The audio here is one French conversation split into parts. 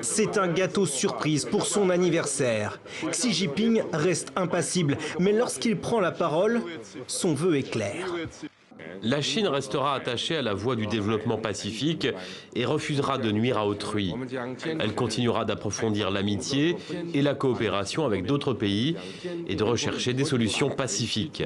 C'est un gâteau surprise pour son anniversaire. Xi Jinping reste impassible, mais lorsqu'il prend la parole, son vœu est clair. La Chine restera attachée à la voie du développement pacifique et refusera de nuire à autrui. Elle continuera d'approfondir l'amitié et la coopération avec d'autres pays et de rechercher des solutions pacifiques.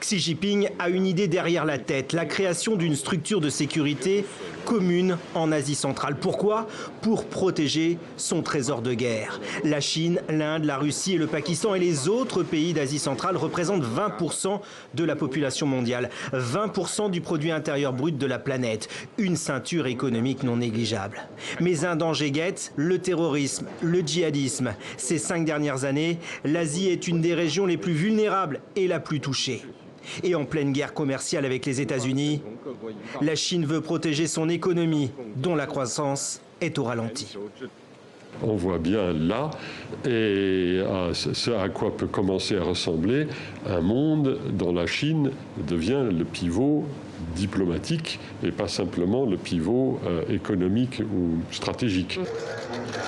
Xi Jinping a une idée derrière la tête, la création d'une structure de sécurité commune en Asie centrale. Pourquoi? Pour protéger son trésor de guerre. La Chine, l'Inde, la Russie et le Pakistan et les autres pays d'Asie centrale représentent 20% de la population mondiale, 20% du produit intérieur brut de la planète, une ceinture économique non négligeable. Mais un danger guette, le terrorisme, le djihadisme. Ces 5 dernières années, l'Asie est une des régions les plus vulnérables et la plus touchée. Et en pleine guerre commerciale avec les États-Unis, la Chine veut protéger son économie, dont la croissance est au ralenti. On voit bien là ce à quoi peut commencer à ressembler un monde dont la Chine devient le pivot diplomatique et pas simplement le pivot économique ou stratégique.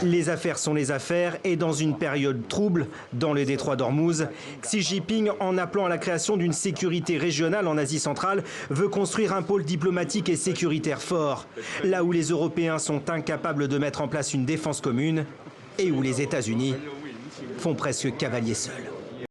Les affaires sont les affaires et dans une période trouble dans le détroit d'Ormuz, Xi Jinping, en appelant à la création d'une sécurité régionale en Asie centrale, veut construire un pôle diplomatique et sécuritaire fort, là où les Européens sont incapables de mettre en place une défense commune et où les États-Unis font presque cavalier seul.